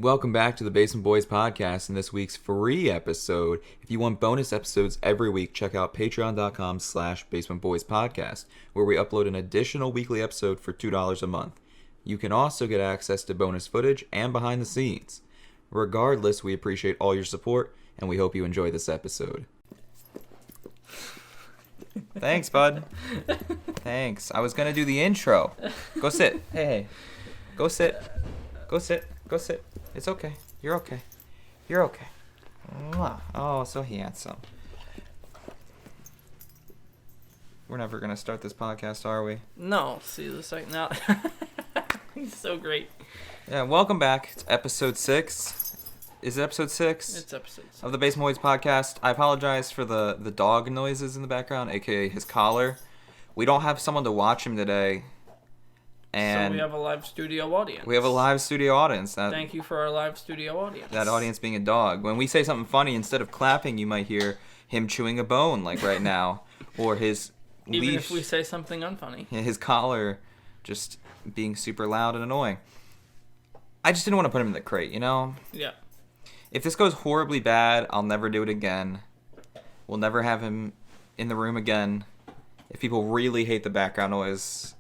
Welcome back to the Basement Boys podcast and this week's free episode. If you want bonus episodes every week, check out patreon.com/basementboyspodcast, where we upload an additional weekly episode for $2 a month. You can also get access to bonus footage and behind the scenes. Regardless, we appreciate all your support, and we hope you enjoy this episode. Thanks, bud. Thanks. I was going to do the intro. Go sit. Hey. Go sit. Go sit. Go sit. It's okay. You're okay. You're okay. Mwah. Oh, so handsome. We're never going to start this podcast, are we? No. See the second now. He's so great. Yeah, welcome back. It's episode 6. Is it episode 6? It's episode 6. Of the Basement Boys podcast. I apologize for the dog noises in the background, aka his collar. We don't have someone to watch him today. And so we have a live studio audience. We have a live studio audience. Thank you for our live studio audience. That audience being a dog. When we say something funny, instead of clapping, you might hear him chewing a bone, like right now. Or his Even leash, if we say something unfunny. his collar just being super loud and annoying. I just didn't want to put him in the crate, you know? Yeah. If this goes horribly bad, I'll never do it again. We'll never have him in the room again. If people really hate the background noise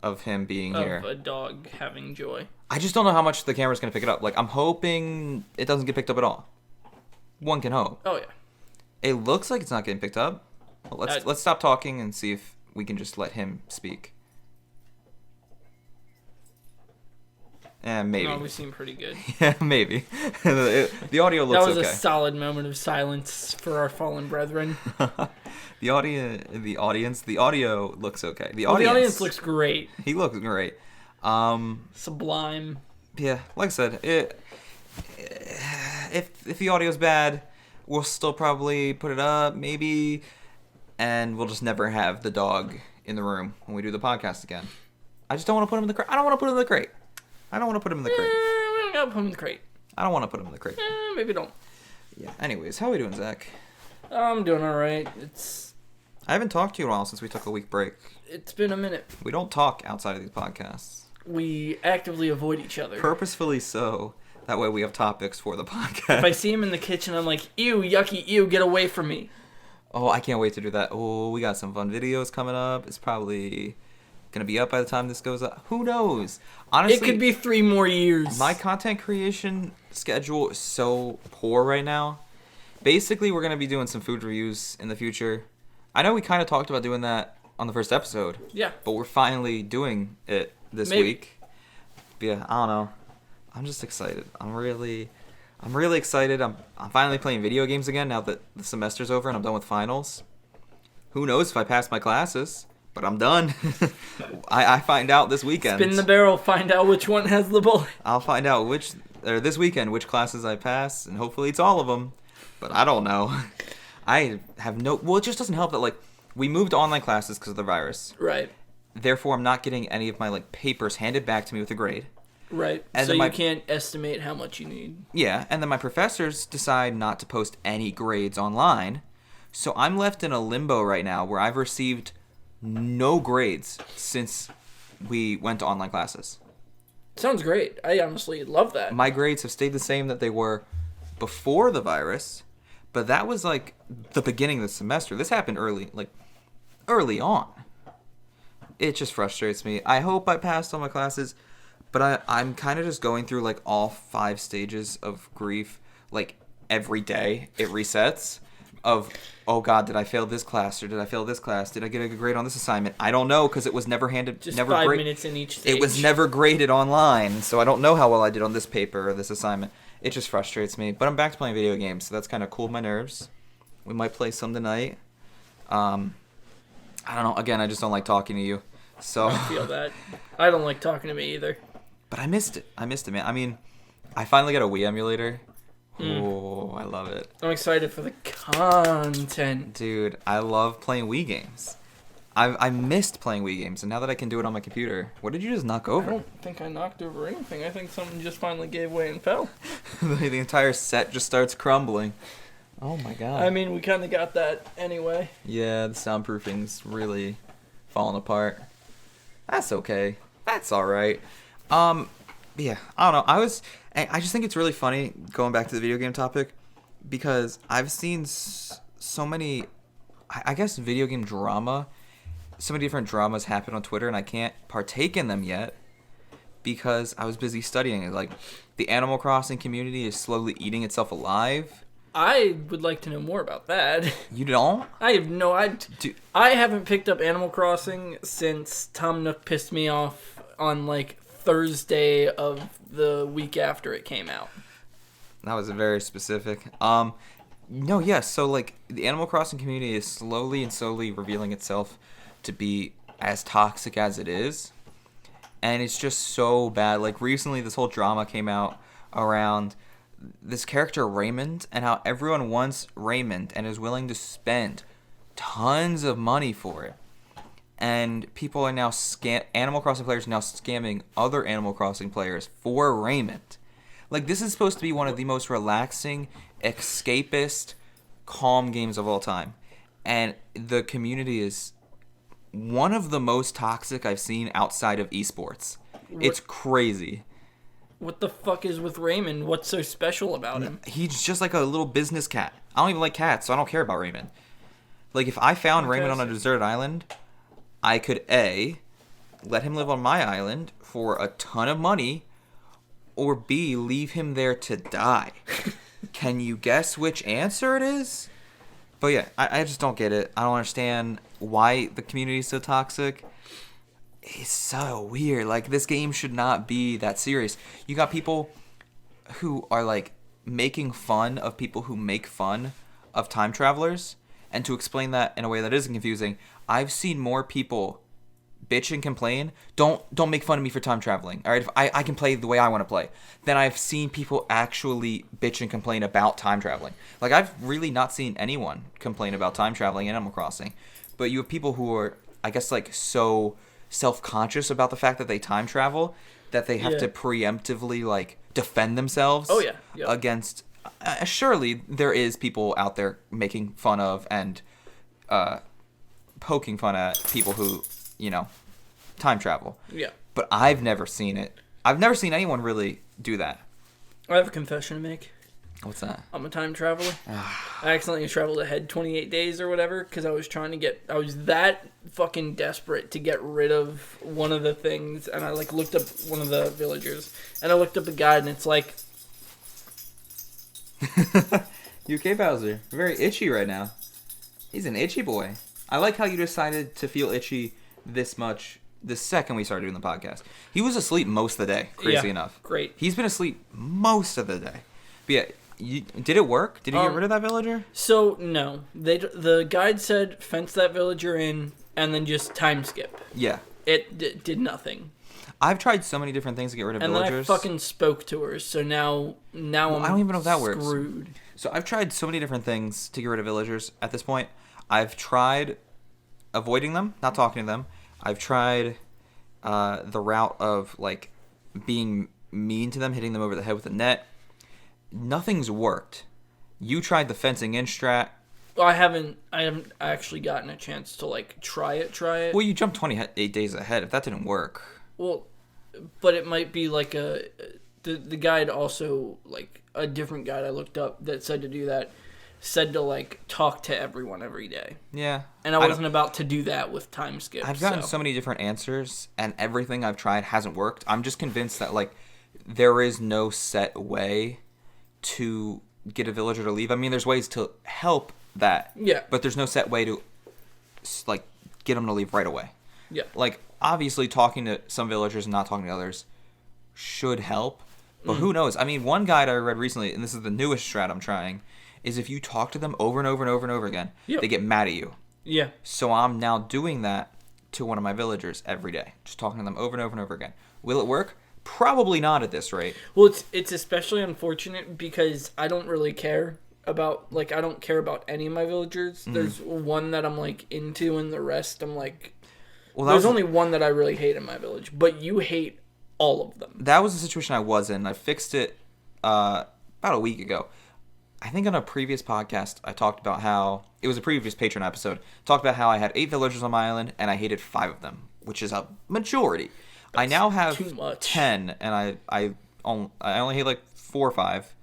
of him being here. Of a dog having joy. I just don't know how much the camera's going to pick it up. Like, I'm hoping it doesn't get picked up at all. One can hope. Oh, yeah. It looks like it's not getting picked up. Well, let's stop talking and see if we can just let him speak. Maybe. No, we seem pretty good. Yeah, maybe. The audio looks okay. That was a solid moment of silence for our fallen brethren. The audio looks okay. The audience looks great. He looks great. Sublime. Yeah, like I said, if the audio's bad, we'll still probably put it up, maybe, and we'll just never have the dog in the room when we do the podcast again. I just don't want to put him in the crate. I don't want to put him in the crate. We don't gotta put him in the crate. I don't want to put him in the crate. Maybe don't. Yeah. Anyways, how are we doing, Zach? I'm doing alright. I haven't talked to you in a while since we took a week break. It's been a minute. We don't talk outside of these podcasts. We actively avoid each other. Purposefully so. That way we have topics for the podcast. If I see him in the kitchen, I'm like, ew, yucky, ew, get away from me. Oh, I can't wait to do that. Oh, we got some fun videos coming up. It's probably gonna be up by the time this goes up. Who knows? Honestly, it could be 3 more years. My content creation schedule is so poor right now. Basically, we're gonna be doing some food reviews in the future. I know we kind of talked about doing that on the first episode. Yeah. But we're finally doing it this week. Yeah, I don't know. I'm just excited. I'm really excited. I'm finally playing video games again now that the semester's over and I'm done with finals. Who knows if I pass my classes? But I'm done. I find out this weekend. Spin the barrel, find out which one has the bullet. I'll find out this weekend which classes I pass, and hopefully it's all of them. But I don't know. I have well, it just doesn't help that, like, we moved to online classes because of the virus. Right. Therefore, I'm not getting any of my, like, papers handed back to me with a grade. Right. And so you can't estimate how much you need. Yeah, and then my professors decide not to post any grades online. So I'm left in a limbo right now where I've received no grades since we went to online classes. Sounds great. I honestly love that. My grades have stayed the same that they were before the virus, but that was like the beginning of the semester. This happened early on. It just frustrates me. I hope I passed all my classes, but I'm kind of just going through like all 5 stages of grief. Like every day it resets. Of, oh God, did I fail this class or did I fail this class? Did I get a good grade on this assignment? I don't know because it was never handed. Just never 5 minutes in each stage. It was never graded online, so I don't know how well I did on this paper or this assignment. It just frustrates me. But I'm back to playing video games, so that's kind of cooled my nerves. We might play some tonight. I don't know. Again, I just don't like talking to you. So I feel that. I don't like talking to me either. But I missed it, man. I mean, I finally got a Wii emulator. Oh, I love it. I'm excited for the content. Dude, I love playing Wii games. I missed playing Wii games, and now that I can do it on my computer. What did you just knock over? I don't think I knocked over anything. I think something just finally gave way and fell. The entire set just starts crumbling. Oh my God. I mean, we kind of got that anyway. Yeah, the soundproofing's really falling apart. That's okay. That's all right. Yeah, I don't know. And I just think it's really funny, going back to the video game topic, because I've seen so many, I guess, video game drama, so many different dramas happen on Twitter, and I can't partake in them yet because I was busy studying it. Like, the Animal Crossing community is slowly eating itself alive. I would like to know more about that. You don't? I have no Dude. I haven't picked up Animal Crossing since Tom Nook pissed me off on, like, Thursday of the week after it came out. That was very specific. No, yes. So, like, the Animal Crossing community is slowly and slowly revealing itself to be as toxic as it is. And it's just so bad. Like, recently, this whole drama came out around this character Raymond and how everyone wants Raymond and is willing to spend tons of money for it. And people are now Animal Crossing players are now scamming other Animal Crossing players for Raymond. Like, this is supposed to be one of the most relaxing, escapist, calm games of all time. And the community is one of the most toxic I've seen outside of esports. It's crazy. What the fuck is with Raymond? What's so special about him? He's just like a little business cat. I don't even like cats, so I don't care about Raymond. Like, if I found Raymond on a deserted island, I could A, let him live on my island for a ton of money, or B, leave him there to die. Can you guess which answer it is? But yeah, I just don't get it. I don't understand why the community is so toxic. It's so weird. Like, this game should not be that serious. You got people who are, like, making fun of people who make fun of time travelers. And to explain that in a way that isn't confusing, I've seen more people bitch and complain, don't make fun of me for time traveling. All right, if I can play the way I want to play. Then I've seen people actually bitch and complain about time traveling. Like, I've really not seen anyone complain about time traveling in Animal Crossing. But you have people who are, I guess, like, so self-conscious about the fact that they time travel that they have to preemptively, like, defend themselves against... surely there is people out there making fun of and poking fun at people who, you know, time travel. Yeah. But I've never seen it. I've never seen anyone really do that. I have a confession to make. What's that? I'm a time traveler. I accidentally traveled ahead 28 days or whatever because I was that fucking desperate to get rid of one of the things, and I, like, looked up one of the villagers, and I looked up the guide, and it's like... UK Bowser, very itchy right now. He's an itchy boy. I like how you decided to feel itchy this much the second we started doing the podcast. He was asleep most of the day, crazy enough. Great. He's been asleep most of the day. But yeah, did it work? Did you get rid of that villager? So, no. The guide said fence that villager in and then just time skip. Yeah. It did nothing. I've tried so many different things to get rid of villagers. And then I fucking spoke to her, so now I'm I don't even know if that works. Screwed. So I've tried so many different things to get rid of villagers at this point. I've tried avoiding them, not talking to them. I've tried the route of, like, being mean to them, hitting them over the head with a net. Nothing's worked. You tried the fencing in strat. Well, I haven't actually gotten a chance to, like, try it. Well, you jumped 28 days ahead. If that didn't work. Well, but it might be like the guide also, like, a different guide I looked up that said to do that, said to, like, talk to everyone every day. Yeah. And I wasn't about to do that with time skip. I've gotten so many different answers, and everything I've tried hasn't worked. I'm just convinced that, like, there is no set way to get a villager to leave. I mean, there's ways to help that. Yeah. But there's no set way to, like, get them to leave right away. Yeah. Like, obviously, talking to some villagers and not talking to others should help. But who knows? I mean, one guide I read recently, and this is the newest strat I'm trying, is if you talk to them over and over and over and over again, they get mad at you. Yeah. So I'm now doing that to one of my villagers every day. Just talking to them over and over and over again. Will it work? Probably not at this rate. Well, it's especially unfortunate because I don't really care about, like, I don't care about any of my villagers. There's one that I'm, like, into, and the rest I'm, like... Well, there's only one that I really hate in my village, but you hate all of them. That was the situation I was in. I fixed it about a week ago. I think on a previous podcast, I talked about how... It was a previous Patreon episode. Talked about how I had 8 villagers on my island, and I hated 5 of them, which is a majority. I now have too much. 10, and I only hate, like, 4 or 5.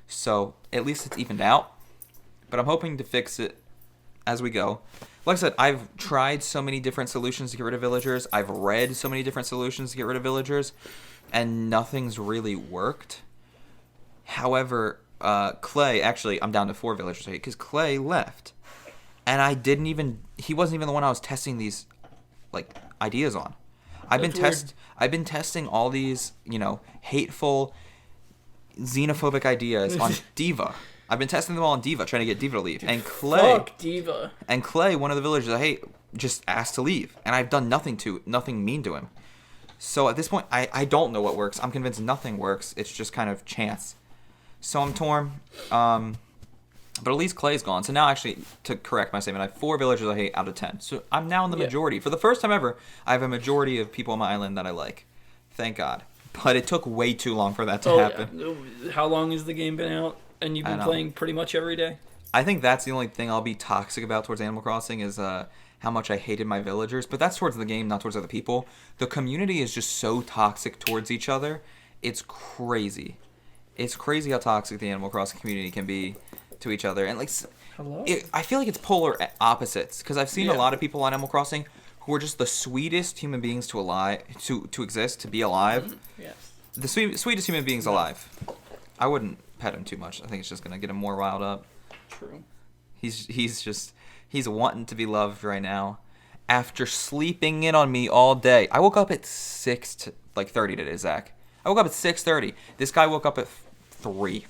So at least it's evened out. But I'm hoping to fix it as we go. Like I said, I've tried so many different solutions to get rid of villagers. I've read so many different solutions to get rid of villagers, and nothing's really worked. However, Clay, actually, I'm down to 4 villagers because Clay left. And he wasn't even the one I was testing these, like, ideas on. I've been testing all these, hateful, xenophobic ideas on Diva. I've been testing them all on Diva, trying to get Diva to leave. And Clay, fuck Diva. And Clay, one of the villagers I hate, just asked to leave, and I've done nothing mean to him. So at this point, I don't know what works. I'm convinced nothing works. It's just kind of chance. So I'm torn. But at least Clay's gone. So now, actually, to correct my statement, I have 4 villagers I hate out of 10. So I'm now in the majority. For the first time ever, I have a majority of people on my island that I like. Thank God. But it took way too long for that to happen. Yeah. How long has the game been out? And you've been playing pretty much every day? I think that's the only thing I'll be toxic about towards Animal Crossing is how much I hated my villagers. But that's towards the game, not towards other people. The community is just so toxic towards each other. It's crazy. It's crazy how toxic the Animal Crossing community can be to each other. And I feel like it's polar opposites. Because I've seen a lot of people on Animal Crossing who are just the sweetest human beings to exist, to be alive. Yes. The sweetest human beings alive. I wouldn't pet him too much. I think it's just gonna get him more riled up. True. He's wanting to be loved right now. After sleeping in on me all day, I woke up at 6:30 today, Zach. I woke up at 6:30. This guy woke up at 3,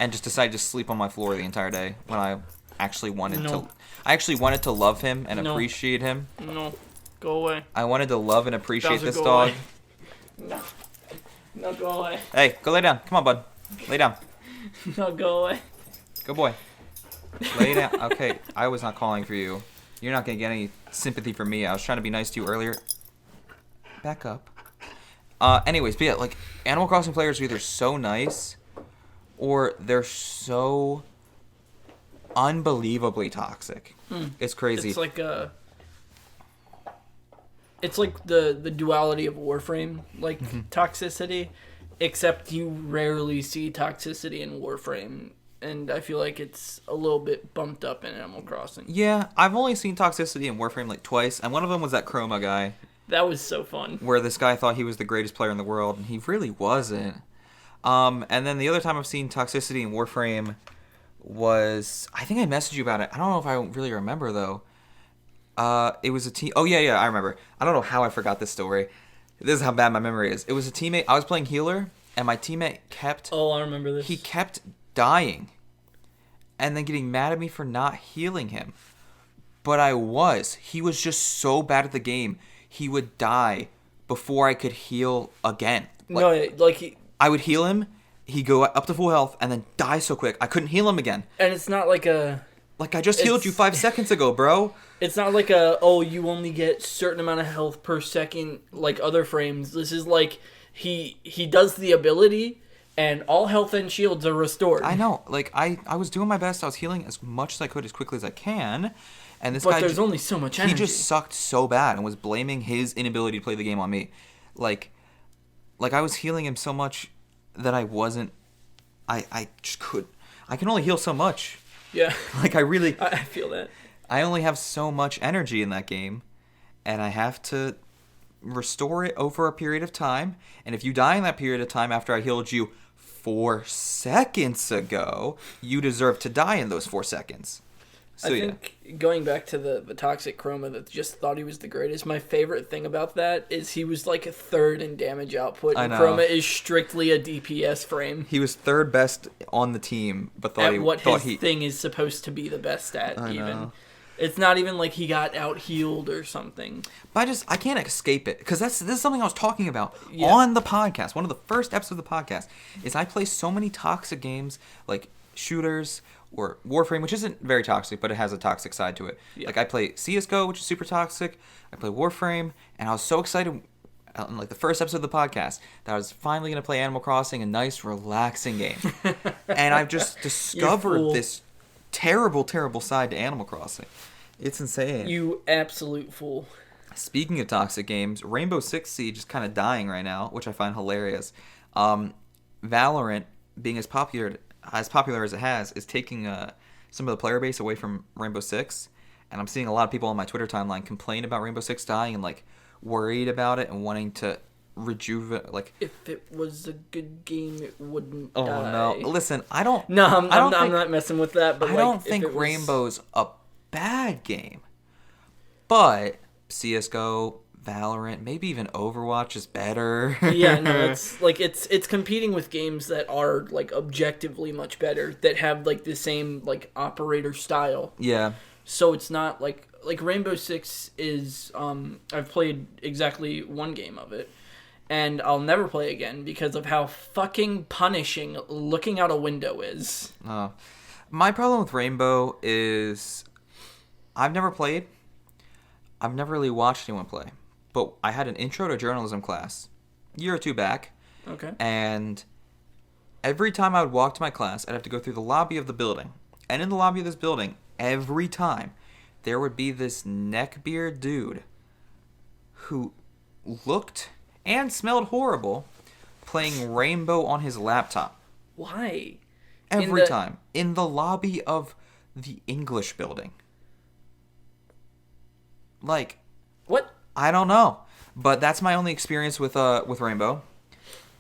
and just decided to sleep on my floor the entire day when I actually wanted to. I actually wanted to love him and appreciate him. No, go away. I wanted to love and appreciate Bowser, this go dog. Away. No, go away. Hey, go lay down. Come on, bud. Lay down. No, go away. Good boy. Lay down. Okay, I was not calling for you. You're not going to get any sympathy from me. I was trying to be nice to you earlier. Back up. Anyways, but yeah, Animal Crossing players are either so nice or they're so unbelievably toxic. It's crazy. It's like the duality of Warframe, toxicity, except you rarely see toxicity in Warframe, and I feel like it's a little bit bumped up in Animal Crossing. Yeah, I've only seen toxicity in Warframe twice, and one of them was that Chroma guy. That was so fun. Where this guy thought he was the greatest player in the world, and he really wasn't. And then the other time I've seen toxicity in Warframe was, I think I messaged you about it. I don't know if I really remember, though. It was a team. Oh, yeah, I remember. I don't know how I forgot this story. This is how bad my memory is. It was a teammate. I was playing healer, and my teammate kept... Oh, I remember this. He kept dying, and then getting mad at me for not healing him. But he was just so bad at the game. He would die before I could heal again. I would heal him, he'd go up to full health, and then die so quick. I couldn't heal him again. And it's not like a... I just healed you 5 seconds ago, bro. It's not like you only get certain amount of health per second like other frames. This is he does the ability, and all health and shields are restored. I know. I was doing my best. I was healing as much as I could, as quickly as I can. And but there's only so much energy. He just sucked so bad and was blaming his inability to play the game on me. I was healing him so much that I wasn't... I just could... I can only heal so much. Yeah. I feel that. I only have so much energy in that game, and I have to restore it over a period of time. And if you die in that period of time after I healed you 4 seconds ago, you deserve to die in those 4 seconds. So, I think going back to the toxic Chroma that just thought he was the greatest, my favorite thing about that is he was a third in damage output, and Chroma is strictly a DPS frame. He was third best on the team, but his thing is supposed to be the best at. It's not even like he got out healed or something. But I can't escape it, because this is something I was talking about on the podcast. One of the first episodes of the podcast is I play so many toxic games like shooters or Warframe, which isn't very toxic, but it has a toxic side to it. Yeah. I play CSGO, which is super toxic. I play Warframe, and I was so excited in the first episode of the podcast that I was finally going to play Animal Crossing, a nice, relaxing game. And I've just discovered this terrible, terrible side to Animal Crossing. It's insane. You absolute fool. Speaking of toxic games, Rainbow Six Siege is kind of dying right now, which I find hilarious. Valorant being as popular as it has is taking some of the player base away from Rainbow Six, and I'm seeing a lot of people on my Twitter timeline complain about Rainbow Six dying and like worried about it and wanting to rejuvenate. Like, if it was a good game, it wouldn't. oh die. no! Listen, I don't. No, I'm think, not messing with that. But I don't think Rainbow's a bad game, but CS:GO, Valorant, maybe even Overwatch is better. Yeah, no, it's competing with games that are like objectively much better, that have like the same like operator style. Yeah. So it's not like Rainbow Six is. I've played exactly one game of it, and I'll never play again because of how fucking punishing looking out a window is. My problem with Rainbow is I've never played. I've never really watched anyone play. But I had an intro to journalism class a year or two back. Okay. And every time I would walk to my class, I'd have to go through the lobby of the building. And in the lobby of this building, every time, there would be this neckbeard dude who looked and smelled horrible playing Rainbow on his laptop. Why? Every time. In the lobby of the English building. Like, what? I don't know, but that's my only experience with Rainbow.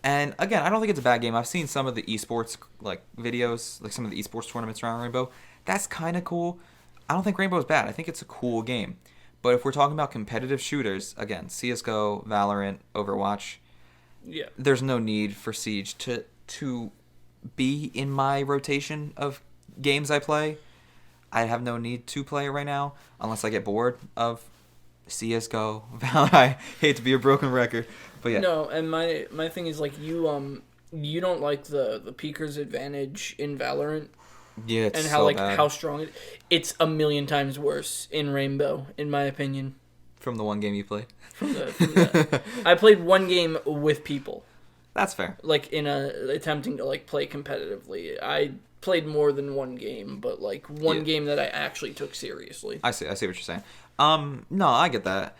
And again, I don't think it's a bad game. I've seen some of the esports like videos, like some of the esports tournaments around Rainbow. That's kind of cool. I don't think Rainbow is bad. I think it's a cool game. But if we're talking about competitive shooters, again, CS:GO, Valorant, Overwatch, yeah, there's no need for Siege to be in my rotation of games I play. I have no need to play it right now unless I get bored of CS:GO, Valorant. I hate to be a broken record, but yeah. No, and my thing is like you don't like the peeker's advantage in Valorant. Yeah, it's and how so like bad. how strong it's a million times worse in Rainbow, in my opinion. From the one game you played. I played one game with people. That's fair. Like attempting to like play competitively. I played more than one game, but like one game that I actually took seriously. I see what you're saying. No, I get that.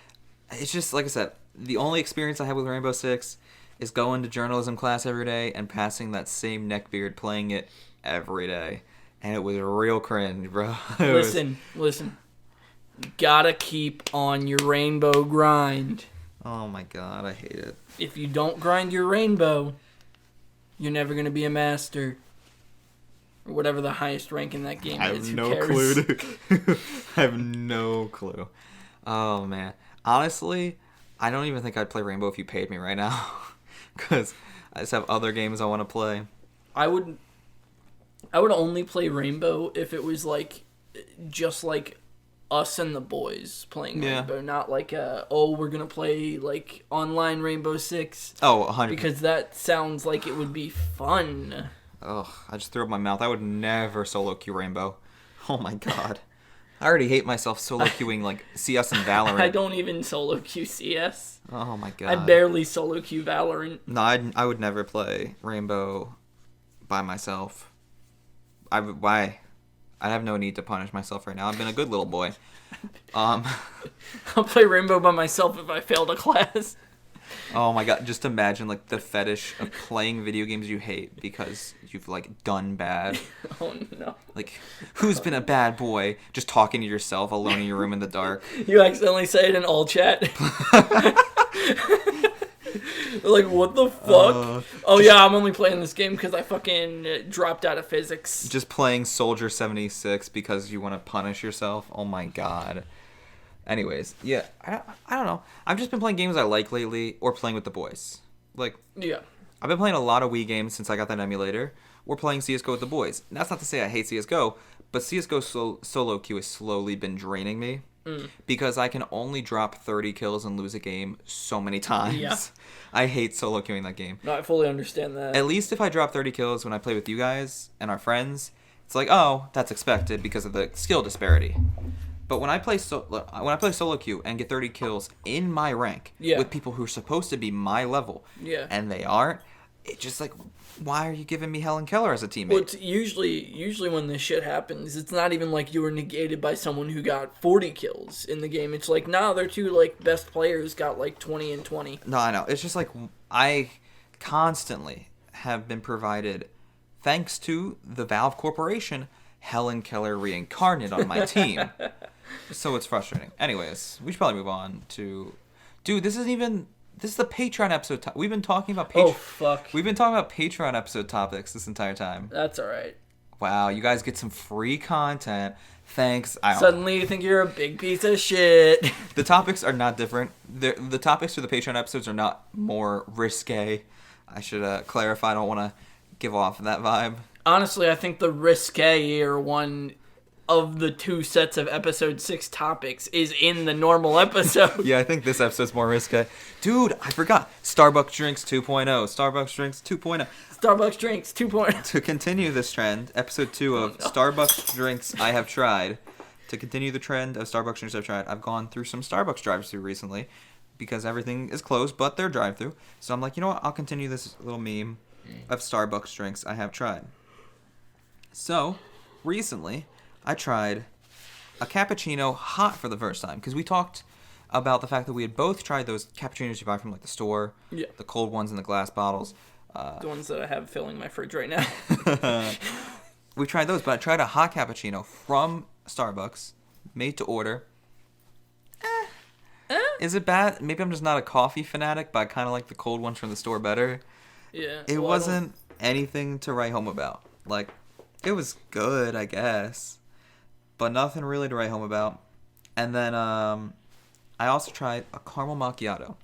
It's just like I said, the only experience I had with Rainbow Six is going to journalism class every day and passing that same neckbeard playing it every day. And it was real cringe, bro. Listen. You gotta keep on your Rainbow grind. Oh my god, I hate it. If you don't grind your Rainbow, you're never gonna be a master. Or whatever the highest rank in that game is. Who cares? Clue, dude. I have no clue. Oh, man. Honestly, I don't even think I'd play Rainbow if you paid me right now. Because I just have other games I want to play. I would only play Rainbow if it was like just like us and the boys playing Rainbow, not like we're gonna play like online Rainbow Six. Oh, 100%. Because that sounds like it would be fun. Ugh, I just threw up my mouth. I would never solo queue Rainbow. Oh my god. I already hate myself solo queuing like CS and Valorant. I don't even solo queue CS. Oh my god. I barely solo queue Valorant. No, I would never play Rainbow by myself. Why? I have no need to punish myself right now. I've been a good little boy. I'll play Rainbow by myself if I failed a class. Oh my god, just imagine like the fetish of playing video games you hate because you've like done bad. Oh no. Like, who's been a bad boy? Just talking to yourself alone in your room in the dark. You accidentally say it in all chat. Like, what the fuck? I'm only playing this game because I fucking dropped out of physics. Just playing Soldier 76 because you want to punish yourself? Oh my god. Anyways, yeah, I don't know. I've just been playing games I like lately or playing with the boys. Like, yeah. I've been playing a lot of Wii games since I got that emulator. We're playing CSGO with the boys. And that's not to say I hate CSGO, but CSGO solo queue has slowly been draining me. Because I can only drop 30 kills and lose a game so many times. Yeah. I hate solo queuing that game. No, I fully understand that. At least if I drop 30 kills when I play with you guys and our friends, it's like, oh, that's expected because of the skill disparity. But when I play solo queue and get 30 kills in my rank with people who are supposed to be my level, and they aren't, it's just like, why are you giving me Helen Keller as a teammate? Well, it's usually when this shit happens, it's not even like you were negated by someone who got 40 kills in the game. It's like, their two like best players got like 20 and 20. No, I know. It's just like I constantly have been provided thanks to the Valve Corporation, Helen Keller reincarnate on my team. So it's frustrating. Anyways, we should probably move on to... Dude, this is the Patreon episode. We've been talking about Oh, fuck. We've been talking about Patreon episode topics this entire time. That's alright. Wow, you guys get some free content. Thanks. Suddenly you think you're a big piece of shit. The topics are not different. The topics for the Patreon episodes are not more risque. I should clarify. I don't want to give off that vibe. Honestly, I think the riskier one of the two sets of episode 6 topics is in the normal episode. Yeah, I think this episode's more risque. Dude, I forgot. Starbucks Drinks 2.0. Starbucks Drinks 2.0. Starbucks Drinks 2.0. To continue this trend, episode 2 of Starbucks Drinks I Have Tried. To continue the trend of Starbucks Drinks I've tried, I've gone through some Starbucks drive-thru recently because everything is closed, but they're drive-thru. So I'm like, you know what? I'll continue this little meme of Starbucks Drinks I Have Tried. So, recently, I tried a cappuccino hot for the first time because we talked about the fact that we had both tried those cappuccinos you buy from like the store, the cold ones in the glass bottles. The ones that I have filling my fridge right now. We tried those, but I tried a hot cappuccino from Starbucks, made to order. Is it bad? Maybe I'm just not a coffee fanatic, but I kind of like the cold ones from the store better. Yeah. It wasn't anything to write home about. Like, it was good, I guess, but nothing really to write home about. And then I also tried a caramel macchiato,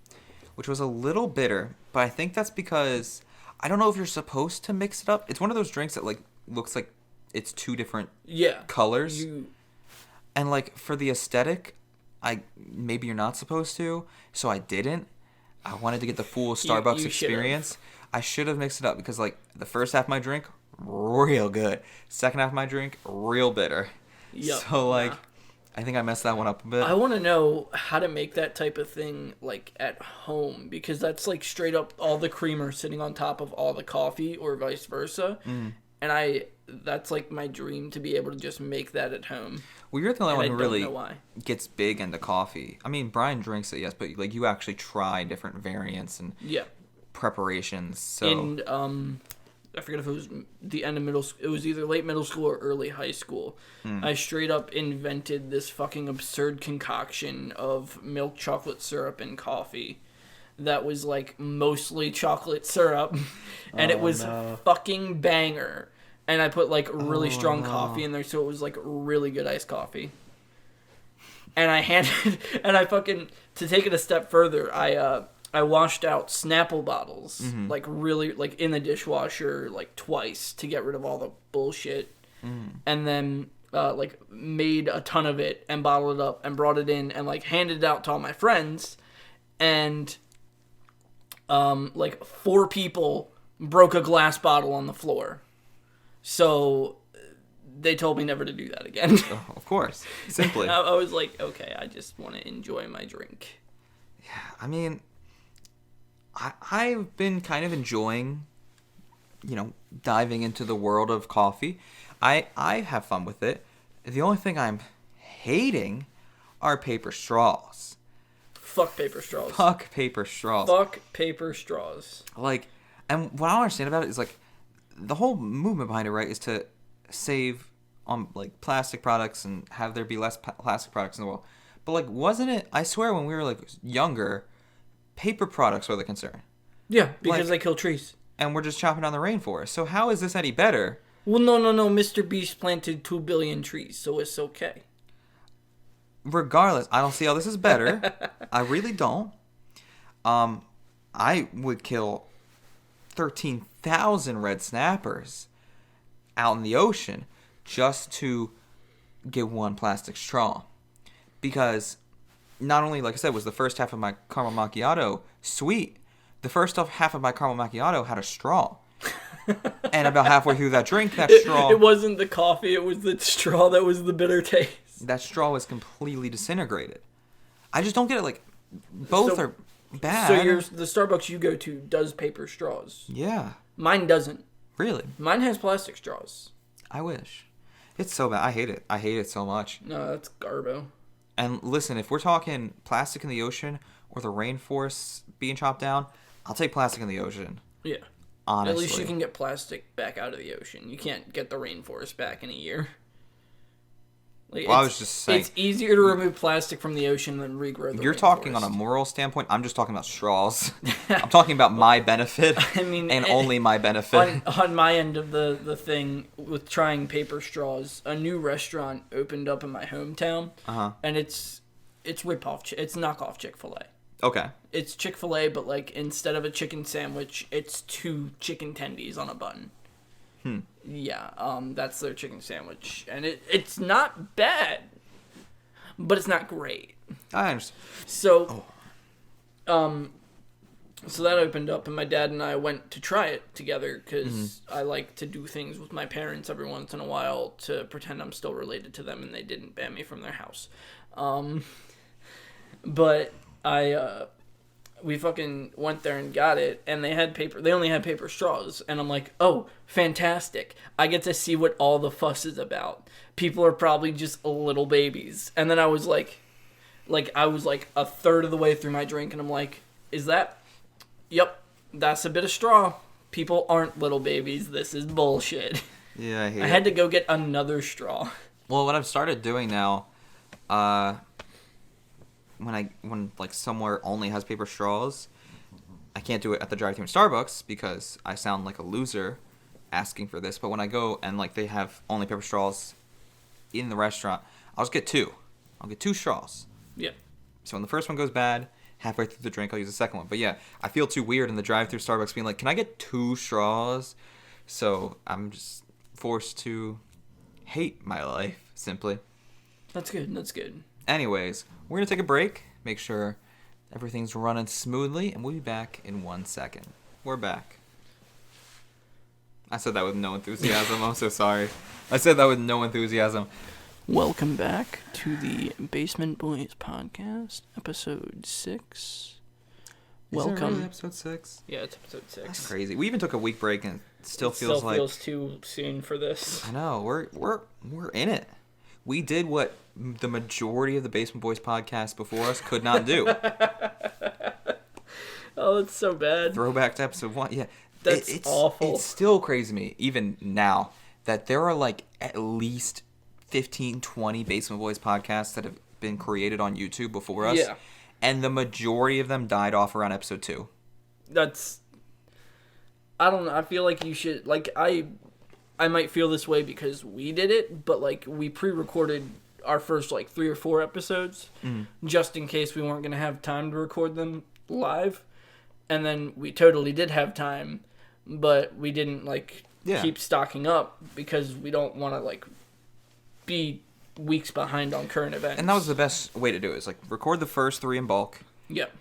which was a little bitter, but I think that's because I don't know if you're supposed to mix it up. It's one of those drinks that like looks like it's two different colors. And like for the aesthetic, maybe you're not supposed to, so I didn't. I wanted to get the full Starbucks experience. I should have mixed it up because like the first half of my drink, real good. Second half of my drink, real bitter. Yep. So like, I think I messed that one up a bit. I want to know how to make that type of thing like at home because that's like straight up all the creamer sitting on top of all the coffee or vice versa. And that's like my dream to be able to just make that at home. Well, you're the only one who really gets big into coffee. I mean, Brian drinks it, yes, but like you actually try different variants and preparations. So I forget if it was the end of middle school. It was either late middle school or early high school. I straight up invented this fucking absurd concoction of milk chocolate syrup and coffee that was like mostly chocolate syrup. And it was fucking banger. And I put like really strong coffee in there, so it was like really good iced coffee. And to take it a step further, I washed out Snapple bottles, like really, like in the dishwasher, like twice to get rid of all the bullshit. And then, like made a ton of it and bottled it up and brought it in and like handed it out to all my friends. And, like 4 people broke a glass bottle on the floor. So they told me never to do that again. Of course. Simply. I was like, okay, I just want to enjoy my drink. Yeah, I mean, I've been kind of enjoying, diving into the world of coffee. I have fun with it. The only thing I'm hating are paper straws. Fuck paper straws. Fuck paper straws. Fuck paper straws. Like, and what I don't understand about it is, like, the whole movement behind it, right, is to save on, like, plastic products and have there be less plastic products in the world. But, like, wasn't it, I swear when we were, like, younger, paper products were the concern. Yeah, because they kill trees. And we're just chopping down the rainforest. So how is this any better? Well, no. Mr. Beast planted 2 billion trees, so it's okay. Regardless, I don't see how this is better. I really don't. I would kill 13,000 red snappers out in the ocean just to get one plastic straw. Because not only, like I said, was the first half of my caramel macchiato sweet, the first half of my caramel macchiato had a straw. And about halfway through that drink, that straw... It wasn't the coffee, it was the straw that was the bitter taste. That straw was completely disintegrated. I just don't get it, like, both are bad. So the Starbucks you go to does paper straws? Yeah. Mine doesn't. Really? Mine has plastic straws. I wish. It's so bad. I hate it. I hate it so much. No, that's garbo. And listen, if we're talking plastic in the ocean or the rainforests being chopped down, I'll take plastic in the ocean. Yeah. honestly. At least you can get plastic back out of the ocean. You can't get the rainforest back in a year. Like, I was just saying, it's easier to remove plastic from the ocean than regrow the You're rainforest. talking on a moral standpoint. I'm just talking about straws. I'm talking about my benefit. I mean, and only my benefit. On my end of the thing with trying paper straws, a new restaurant opened up in my hometown, and it's rip-off. It's knockoff Chick-fil-A. Okay. It's Chick-fil-A, but like instead of a chicken sandwich, it's 2 chicken tendies on a bun. Yeah, that's their chicken sandwich, and it's not bad, but it's not great. I understand. So, so that opened up, and my dad and I went to try it together because I like to do things with my parents every once in a while to pretend I'm still related to them and they didn't ban me from their house. But we fucking went there and got it, and they only had paper straws, and I'm like, oh, fantastic. I get to see what all the fuss is about. People are probably just little babies. And then I was like a third of the way through my drink, and I'm like, yep, that's a bit of straw. People aren't little babies. This is bullshit. Yeah, I hate I had to go get another straw. Well, what I've started doing now, when like somewhere only has paper straws, I can't do it at the drive-thru in Starbucks because I sound like a loser asking for this. But when I go and like they have only paper straws in the restaurant, I'll just get 2. I'll get 2 straws. Yeah. So when the first one goes bad, halfway through the drink, I'll use the second one. But yeah, I feel too weird in the drive-thru Starbucks being like, can I get 2 straws? So I'm just forced to hate my life, simply. That's good. Anyways, we're going to take a break, make sure everything's running smoothly, and we'll be back in 1 second. We're back. I said that with no enthusiasm. I'm so sorry. I said that with no enthusiasm. Welcome back to the Basement Boys Podcast, episode 6. Welcome. Is it really episode 6? Yeah, it's episode 6. That's crazy. We even took a week break, and it still feels too soon for this. I know. We're in it. We did what the majority of the Basement Boys podcast before us could not do. Oh, it's so bad. Throwback to episode 1. Yeah. It's awful. It's still crazy to me, even now, that there are like at least 15, 20 Basement Boys podcasts that have been created on YouTube before us. Yeah. And the majority of them died off around episode 2. I don't know. I feel like you should, like, I might feel this way because we did it, but like we pre-recorded our first like 3 or 4 episodes just in case we weren't going to have time to record them live. And then we totally did have time, but we didn't like keep stocking up because we don't want to like be weeks behind on current events. And that was the best way to do it. Is like record the first 3 in bulk. Yep.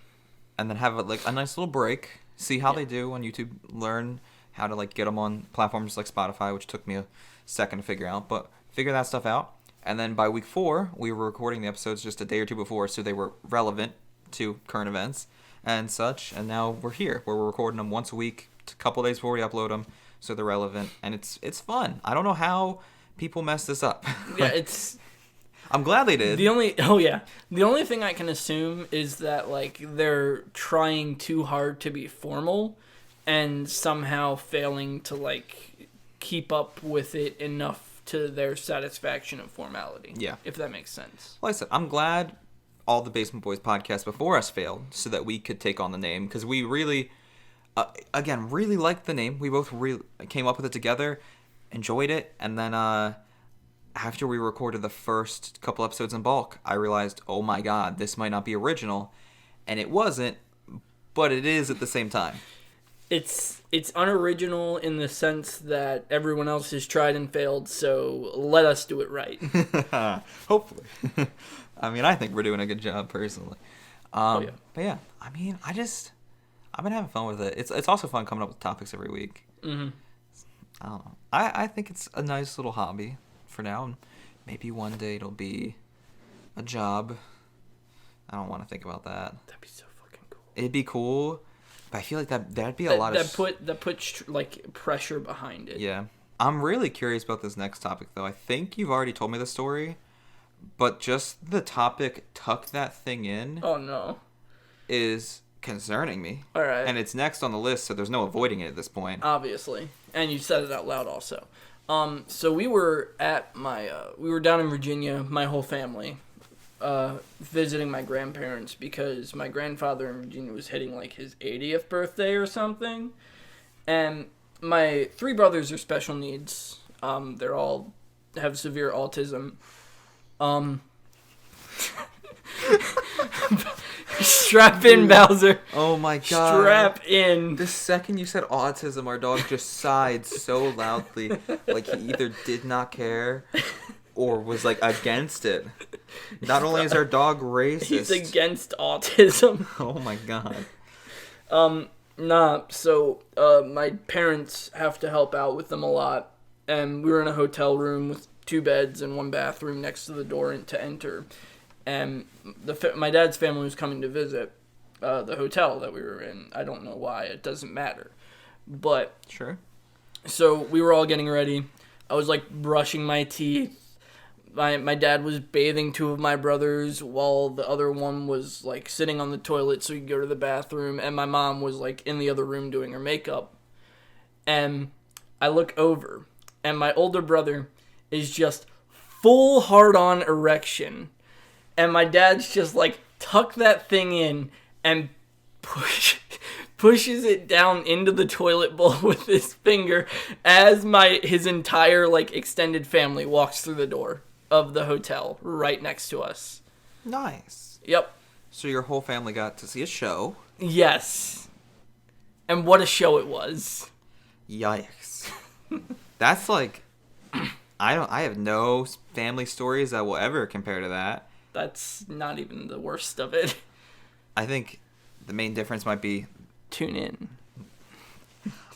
And then have a nice little break. See how they do on YouTube. Learn how to like get them on platforms like Spotify, which took me a second to figure out. But figure that stuff out. And then by week 4, we were recording the episodes just a day or 2 before, so they were relevant to current events and such. And now we're here, where we're recording them once a week, a couple days before we upload them, so they're relevant. And it's fun. I don't know how people mess this up. Yeah, I'm glad they did. The only thing I can assume is that like they're trying too hard to be formal and somehow failing to like keep up with it enough to their satisfaction of formality. Yeah. If that makes sense. Like I said, I'm glad all the Basement Boys podcasts before us failed so that we could take on the name, because we really, really liked the name. We both really came up with it together, enjoyed it, and then after we recorded the first couple episodes in bulk, I realized, oh my god, this might not be original, and it wasn't, but it is at the same time. It's unoriginal in the sense that everyone else has tried and failed, so let us do it right. Hopefully. I mean, I think we're doing a good job personally. But yeah, I mean, I've been having fun with it. It's also fun coming up with topics every week. Mm-hmm. I don't know. I think it's a nice little hobby for now, and maybe one day it'll be a job. I don't want to think about that. That'd be so fucking cool. It'd be cool. But I feel like that'd be a lot of... That puts like pressure behind it. Yeah. I'm really curious about this next topic, though. I think you've already told me the story, but just the topic, tuck that thing in... Oh, no. ...is concerning me. All right. And it's next on the list, so there's no avoiding it at this point. Obviously. And you said it out loud also. So we were at we were down in Virginia, my whole family, visiting my grandparents because my grandfather in Virginia was hitting like his 80th birthday or something. And my 3 brothers are special needs. They're all have severe autism. Strap in, Bowser. Oh my god. Strap in. The second you said autism, our dog just sighed so loudly. Like he either did not care or was like against it. Not only is our dog racist. He's against autism. Oh my god. So my parents have to help out with them a lot. And we were in a hotel room with 2 beds and 1 bathroom next to the door to enter. And my dad's family was coming to visit the hotel that we were in. I don't know why. It doesn't matter. But sure. So we were all getting ready. I was like brushing my teeth. My dad was bathing 2 of my brothers while the other one was like sitting on the toilet so he could go to the bathroom. And my mom was like in the other room doing her makeup. And I look over and my older brother is just full hard-on erection. And my dad's just like, tuck that thing in and pushes it down into the toilet bowl with his finger as his entire like extended family walks through the door of the hotel right next to us. Nice. Yep. So your whole family got to see a show. Yes. And what a show it was. Yikes. That's like, I have no family stories that will ever compare to that. That's not even the worst of it. I think the main difference might be... Tune in.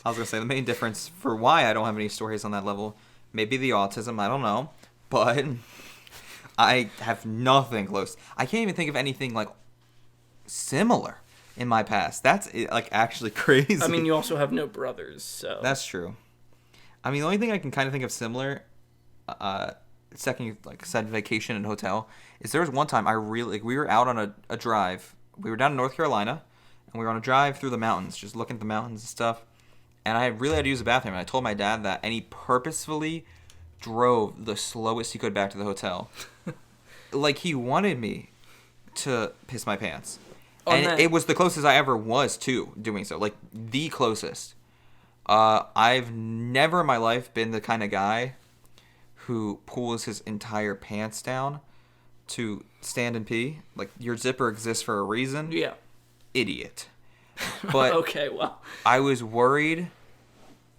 I was going to say the main difference for why I don't have any stories on that level, maybe the autism, I don't know. But I have nothing close. I can't even think of anything like similar in my past. That's like actually crazy. I mean, you also have no brothers, so... That's true. I mean, the only thing I can kind of think of similar... second like said vacation and hotel is there was one time we were out on a drive. We were down in North Carolina and we were on a drive through the mountains, just looking at the mountains and stuff, and I really had to use the bathroom, and I told my dad that, and he purposefully drove the slowest he could back to the hotel. Like he wanted me to piss my pants. And it was the closest I ever was to doing so, like the closest. I've never in my life been the kind of guy who pulls his entire pants down to stand and pee. Like, your zipper exists for a reason. Yeah. Idiot. But okay, well. I was worried.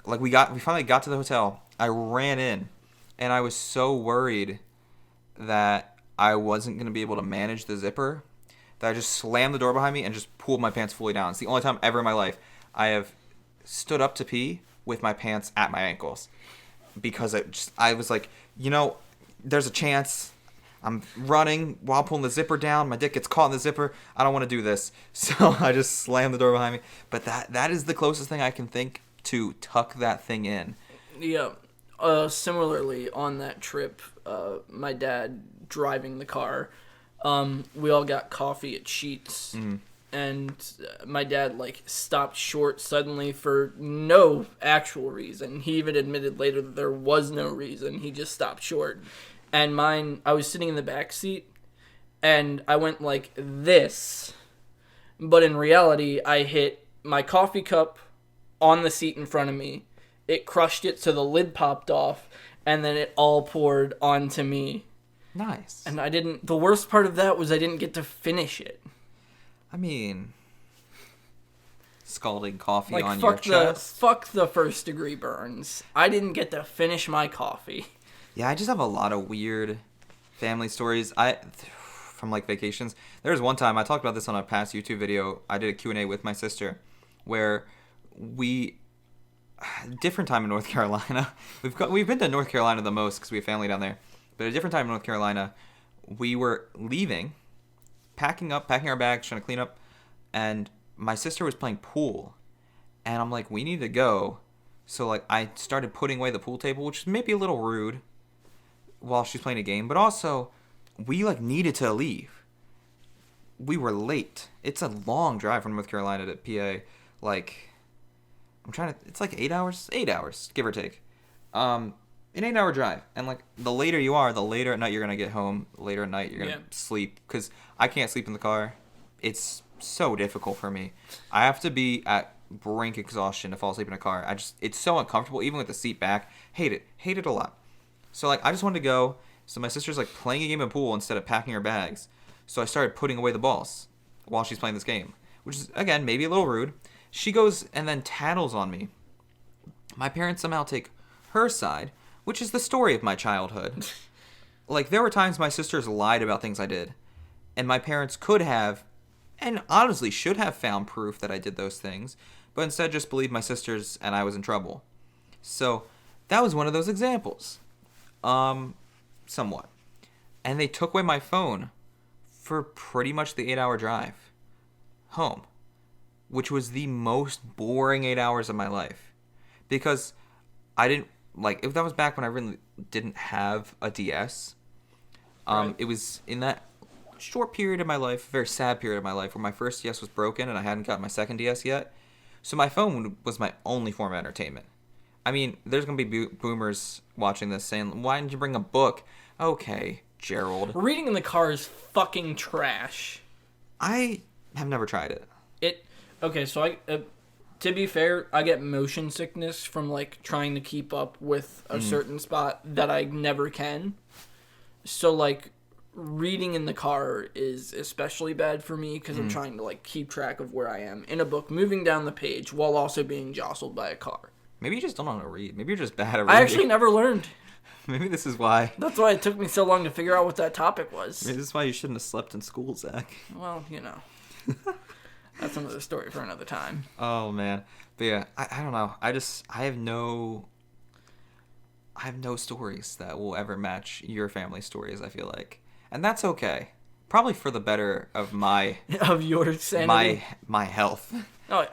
Like, we finally got to the hotel. I ran in, and I was so worried that I wasn't going to be able to manage the zipper that I just slammed the door behind me and just pulled my pants fully down. It's the only time ever in my life I have stood up to pee with my pants at my ankles. Because I was like, there's a chance I'm running while pulling the zipper down. My dick gets caught in the zipper. I don't want to do this. So I just slammed the door behind me. But that is the closest thing I can think to tuck that thing in. Yeah. Similarly, on that trip, my dad driving the car, we all got coffee at Sheetz. Mm. And my dad, stopped short suddenly for no actual reason. He even admitted later that there was no reason. He just stopped short. And I was sitting in the back seat, and I went like this. But in reality, I hit my coffee cup on the seat in front of me. It crushed it so the lid popped off, and then it all poured onto me. Nice. And the worst part of that was I didn't get to finish it. I mean, scalding coffee on your chest. Fuck the first degree burns. I didn't get to finish my coffee. Yeah, I just have a lot of weird family stories. From vacations. There was one time, I talked about this on a past YouTube video. I did a Q&A with my sister where different time in North Carolina. We've been to North Carolina the most because we have family down there. But a different time in North Carolina, we were leaving, packing our bags, trying to clean up, and my sister was playing pool, and I'm like, we need to go. So I started putting away the pool table, which is maybe a little rude while she's playing a game, but also we needed to leave. we were late. It's a long drive from North Carolina to PA. Like, it's like 8 hours? 8 hours, give or take. An 8-hour drive. And, like, the later you are, the later at night you're going to get home. Later at night you're going to sleep. Because I can't sleep in the car. It's so difficult for me. I have to be at brink exhaustion to fall asleep in a car. It's so uncomfortable, even with the seat back. Hate it a lot. So, like, I just wanted to go. So my sister's, like, playing a game of pool instead of packing her bags. So I started putting away the balls while she's playing this game, which is, again, maybe a little rude. She goes and then tattles on me. My parents somehow take her side, which is the story of my childhood. Like, there were times my sisters lied about things I did, and my parents could have, and honestly should have, found proof that I did those things, but instead just believed my sisters and I was in trouble. So that was one of those examples. Somewhat. And they took away my phone for pretty much the 8-hour drive home, which was the most boring 8 hours of my life, because I didn't, like, if that was back when I really didn't have a DS. Right. It was in that short period of my life, very sad period of my life, where my first DS was broken and I hadn't got my second DS yet. So my phone was my only form of entertainment. I mean, there's going to be boomers watching this saying, why didn't you bring a book? Okay, Gerald. Reading in the car is fucking trash. I have never tried it. Okay, so to be fair, I get motion sickness from, like, trying to keep up with a certain spot that I never can. So, like, reading in the car is especially bad for me because I'm trying to, like, keep track of where I am in a book, moving down the page while also being jostled by a car. Maybe you just don't know how to read. Maybe you're just bad at reading. I actually never learned. Maybe this is why. That's why it took me so long to figure out what that topic was. Maybe this is why you shouldn't have slept in school, Zach. Well, you know. That's another story for another time. Oh, man. But yeah, I don't know. I have no stories that will ever match your family stories, I feel like. And that's okay. Probably for the better of my... of your sanity? My health. Oh, yeah.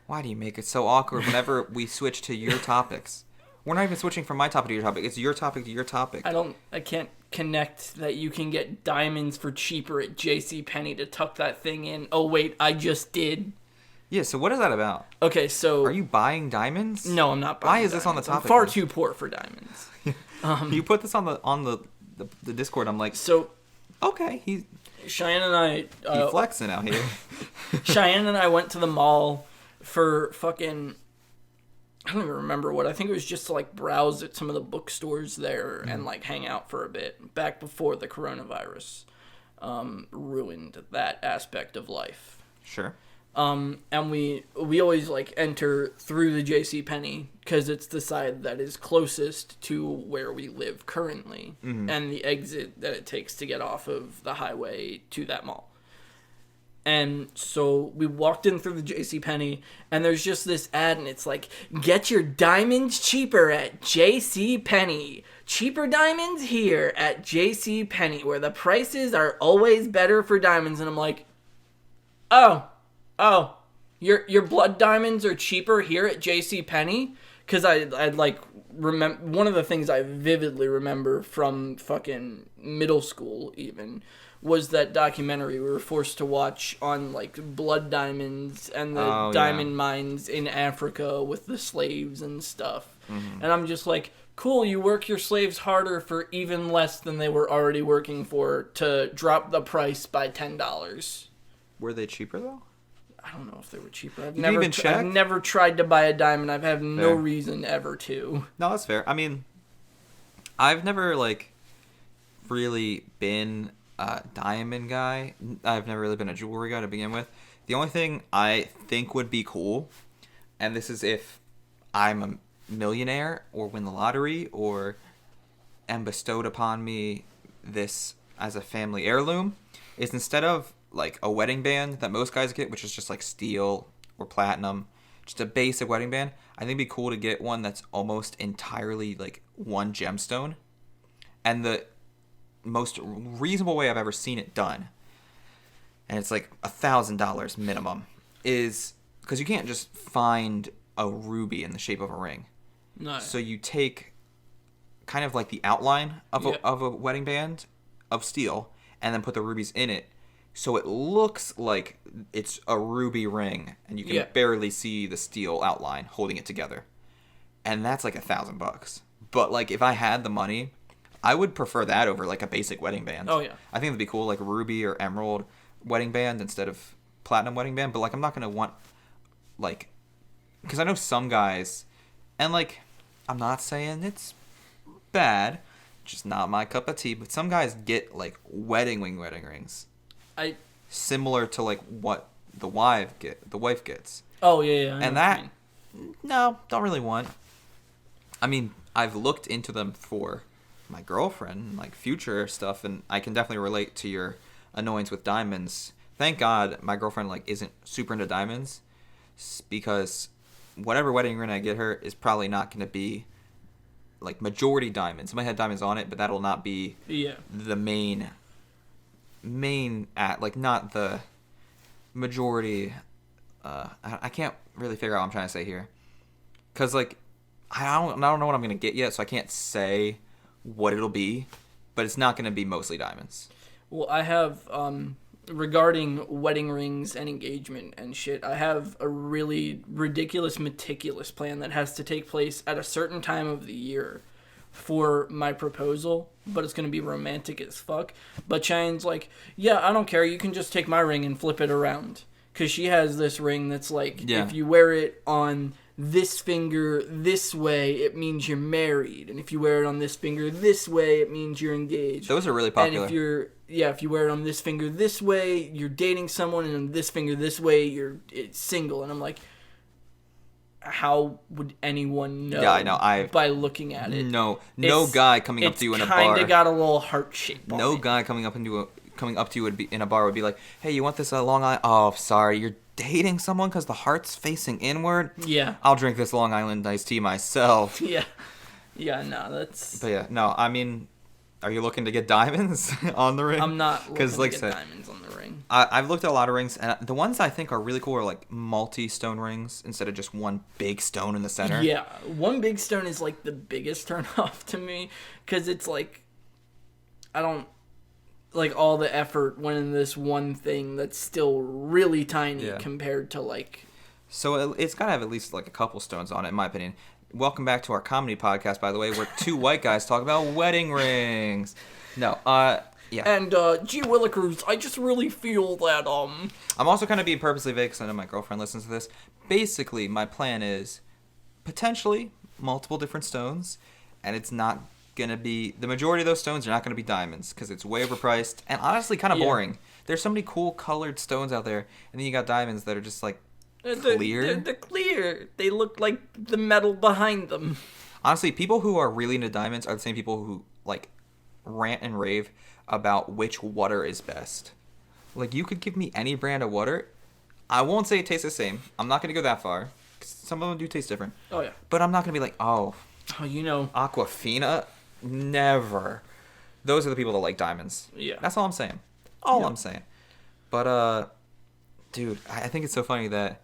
Why do you make it so awkward whenever we switch to your topics? We're not even switching from my topic to your topic. It's your topic to your topic. I can't connect that you can get diamonds for cheaper at JCPenney to tuck that thing in. Oh, wait, I just did. Yeah, so what is that about? Okay, so... Are you buying diamonds? No, I'm not buying Why is diamonds. this on the topic? I'm far too poor for diamonds. You put this on the Discord, I'm like... So... Okay, Cheyenne and I... He's flexing out here. Cheyenne and I went to the mall for fucking... I don't even remember what. I think it was just to, like, browse at some of the bookstores there and, like, hang out for a bit. Back before the coronavirus ruined that aspect of life. Sure. And we always, like, enter through the JCPenney because it's the side that is closest to where we live currently and the exit that it takes to get off of the highway to that mall. And so we walked in through the JCPenney, and there's just this ad, and it's like, get your diamonds cheaper at JCPenney. Cheaper diamonds here at JCPenney, where the prices are always better for diamonds. And I'm like, oh, your blood diamonds are cheaper here at JCPenney? Because I'd like, remember, one of the things I vividly remember from fucking middle school even was that documentary we were forced to watch on, like, blood diamonds and the diamond mines in Africa with the slaves and stuff. And I'm just like, cool, you work your slaves harder for even less than they were already working for to drop the price by $10. Were they cheaper, though? I don't know if they were cheaper. I've never tried to buy a diamond. I've had no reason ever to. No, that's fair. I mean, I've never, like, really been a diamond guy. I've never really been a jewelry guy to begin with. The only thing I think would be cool, and this is if I'm a millionaire or win the lottery or am bestowed upon me this as a family heirloom, is instead of, like, a wedding band that most guys get, which is just, like, steel or platinum, just a basic wedding band, I think it'd be cool to get one that's almost entirely, like, one gemstone. And the most reasonable way I've ever seen it done, and it's like $1,000 minimum, is because you can't just find a ruby in the shape of a ring. No. So you take kind of like the outline of a wedding band, of steel and then put the rubies in it. So it looks like it's a ruby ring, and you can barely see the steel outline holding it together. And that's like $1,000. But like, if I had the money, I would prefer that over like a basic wedding band. Oh yeah. I think it'd be cool, like ruby or emerald wedding band instead of platinum wedding band. But like, I'm not gonna want like, because I know some guys, and like, I'm not saying it's bad, just not my cup of tea. But some guys get like wedding rings. Similar to like what the wife gets. Oh yeah. And that, no, don't really want. I mean, I've looked into them for my girlfriend, like future stuff, and I can definitely relate to your annoyance with diamonds. Thank God my girlfriend like isn't super into diamonds, because whatever wedding ring I get her is probably not going to be like majority diamonds. It might have diamonds on it, but that'll not be the main at like not the majority. I can't really figure out what I'm trying to say here, because like I don't know what I'm gonna get yet, so I can't say what it'll be, but it's not gonna be mostly diamonds. Well, I have regarding wedding rings and engagement and shit, I have a really ridiculous, meticulous plan that has to take place at a certain time of the year for my proposal, but it's going to be romantic as fuck. But Cheyenne's like, yeah, I don't care, you can just take my ring and flip it around. Because she has this ring that's like, if you wear it on this finger this way, it means you're married. And if you wear it on this finger this way, it means you're engaged. Those are really popular. And if you wear it on this finger this way, you're dating someone, and on this finger this way, it's single. And I'm like, how would anyone know? Yeah, I know. By looking at it. No guy coming up to you in a bar. It's kind of got a little heart shape. No guy coming up to you in a bar would be like, "Hey, you want this Long Island? Oh, sorry, you're dating someone because the heart's facing inward. Yeah, I'll drink this Long Island iced tea myself." Yeah, no, that's. But yeah, no, I mean, are you looking to get diamonds on the ring? I'm not looking to get diamonds on the ring. I've looked at a lot of rings, and the ones I think are really cool are like multi-stone rings instead of just one big stone in the center. Yeah, one big stone is like the biggest turn off to me, because it's like, I don't like all the effort went in this one thing that's still really tiny compared to like. So it's gotta have at least like a couple stones on it, in my opinion. Welcome back to our comedy podcast, by the way, where two white guys talk about wedding rings. No, yeah. And, gee willikers, I just really feel that, I'm also kind of being purposely vague because I know my girlfriend listens to this. Basically, my plan is potentially multiple different stones, and it's not going to be... The majority of those stones are not going to be diamonds because it's way overpriced and honestly kind of boring. There's so many cool colored stones out there, and then you got diamonds that are just, like, clear. They're clear. They look like the metal behind them. Honestly, people who are really into diamonds are the same people who, like, rant and rave about which water is best. Like, you could give me any brand of water. I won't say it tastes the same. I'm not going to go that far. 'Cause some of them do taste different. Oh, yeah. But I'm not going to be like, you know. Aquafina? Never. Those are the people that like diamonds. Yeah. That's all I'm saying. I'm saying. But, dude, I think it's so funny that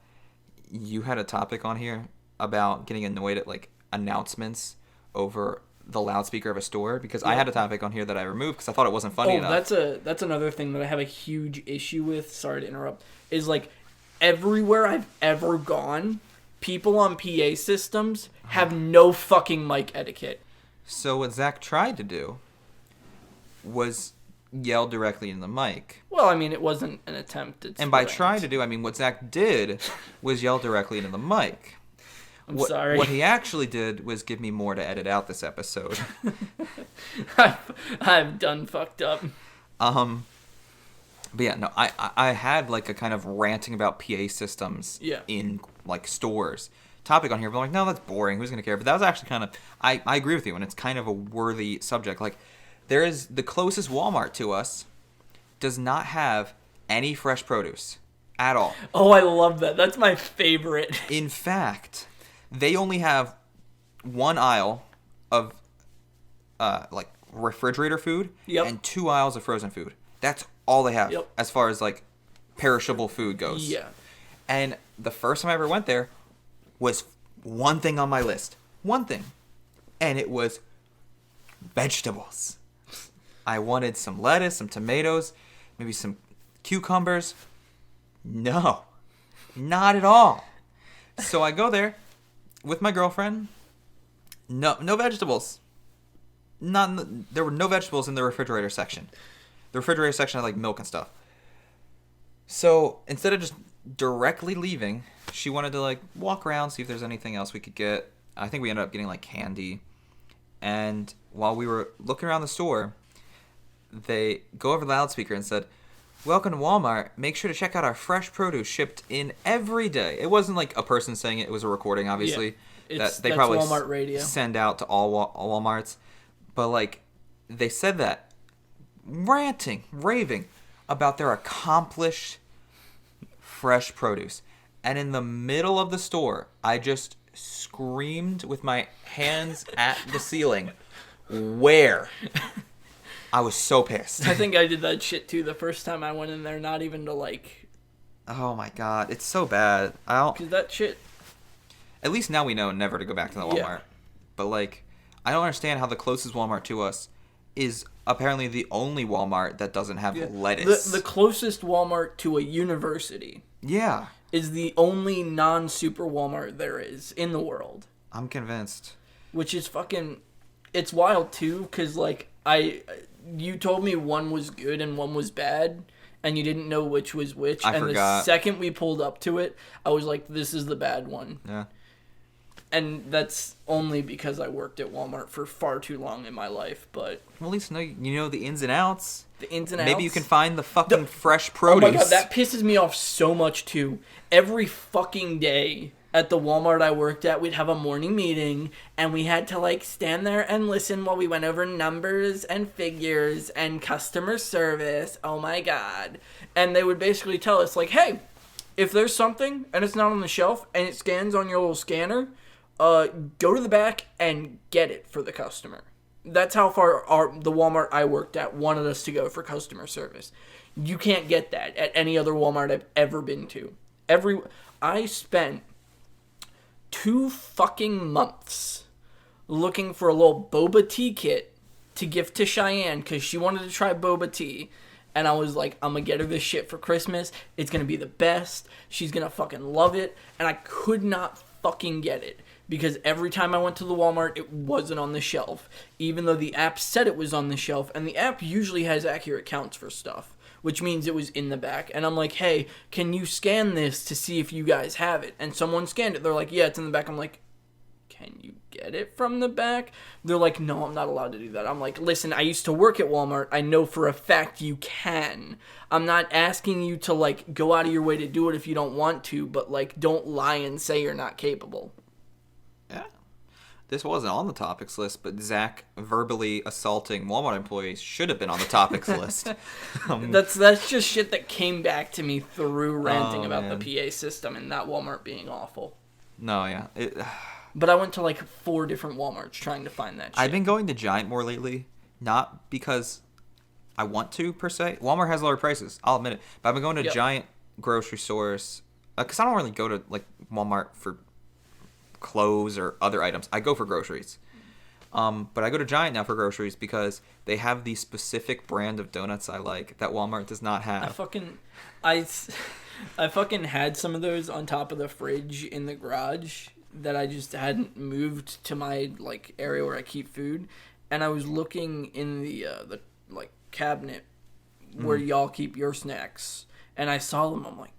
you had a topic on here about getting annoyed at, like, announcements over the loudspeaker of a store, because I had a topic on here that I removed because I thought it wasn't funny enough. That's another thing that I have a huge issue with. Sorry to interrupt. Is like everywhere I've ever gone, people on PA systems have no fucking mic etiquette. So what Zach tried to do was yell directly in the mic. Well, I mean, it wasn't an attempt. And by trying to do, I mean what Zach did was yell directly into the mic. I'm sorry. What he actually did was give me more to edit out this episode. I've done fucked up. But yeah, no, I had like a kind of ranting about PA systems in like stores topic on here, but I'm like, no, that's boring. Who's gonna care? But that was actually kind of, I agree with you, and it's kind of a worthy subject. Like, there is the closest Walmart to us does not have any fresh produce at all. Oh, I love that. That's my favorite. In fact, they only have one aisle of like refrigerator food and 2 aisles of frozen food. That's all they have as far as like perishable food goes. Yeah. And the first time I ever went there was one thing on my list. One thing. And it was vegetables. I wanted some lettuce, some tomatoes, maybe some cucumbers. No, not at all. So I go there with my girlfriend. No vegetables. There were no vegetables in the refrigerator section. The refrigerator section had like milk and stuff. So instead of just directly leaving, she wanted to like walk around, see if there's anything else we could get. I think we ended up getting like candy. And while we were looking around the store, they go over the loudspeaker and said, "Welcome to Walmart. Make sure to check out our fresh produce shipped in every day." It wasn't like a person saying it. It was a recording, obviously. Yeah, that's probably Walmart radio. Send out to all Walmarts. But like, they said that, ranting, raving about their accomplished fresh produce. And in the middle of the store, I just screamed with my hands at the ceiling, "Where?" I was so pissed. I think I did that shit too the first time I went in there, not even to like... Oh my god, it's so bad. Because that shit... At least now we know never to go back to the Walmart. Yeah. But like, I don't understand how the closest Walmart to us is apparently the only Walmart that doesn't have lettuce. The closest Walmart to a university. Yeah. Is the only non-super Walmart there is in the world. I'm convinced. Which is fucking... It's wild too, because like, you told me one was good and one was bad, and you didn't know which was which. I forgot. The second we pulled up to it, I was like, this is the bad one. Yeah. And that's only because I worked at Walmart for far too long in my life, but... Well, at least you know the ins and outs. The ins and outs. Maybe you can find the fucking fresh produce. Oh my god, that pisses me off so much too. Every fucking day at the Walmart I worked at, we'd have a morning meeting, and we had to like stand there and listen while we went over numbers and figures and customer service. Oh my god. And they would basically tell us like, hey, if there's something and it's not on the shelf and it scans on your little scanner, go to the back and get it for the customer. That's how far the Walmart I worked at wanted us to go for customer service. You can't get that at any other Walmart I've ever been to. I spent 2 fucking months looking for a little boba tea kit to gift to Cheyenne because she wanted to try boba tea. And I was like, I'm going to get her this shit for Christmas. It's going to be the best. She's going to fucking love it. And I could not fucking get it. Because every time I went to the Walmart, it wasn't on the shelf. Even though the app said it was on the shelf. And the app usually has accurate counts for stuff. Which means it was in the back. And I'm like, hey, can you scan this to see if you guys have it? And someone scanned it. They're like, yeah, it's in the back. I'm like, can you get it from the back? They're like, no, I'm not allowed to do that. I'm like, listen, I used to work at Walmart. I know for a fact you can. I'm not asking you to, like, go out of your way to do it if you don't want to. But, like, don't lie and say you're not capable. Yeah. This wasn't on the topics list, but Zach verbally assaulting Walmart employees should have been on the topics list. That's just shit that came back to me through ranting about the PA system and that Walmart being awful. No, yeah. But I went to like 4 different Walmarts trying to find that shit. I've been going to Giant more lately, not because I want to, per se. Walmart has lower prices, I'll admit it. But I've been going to Giant grocery stores, because I don't really go to like Walmart for clothes or other items. I go for groceries. But I go to Giant now for groceries because they have the specific brand of donuts I like that Walmart does not have. I fucking had some of those on top of the fridge in the garage that I just hadn't moved to my like area where I keep food, and I was looking in the like cabinet where y'all keep your snacks, and I saw them. I'm like,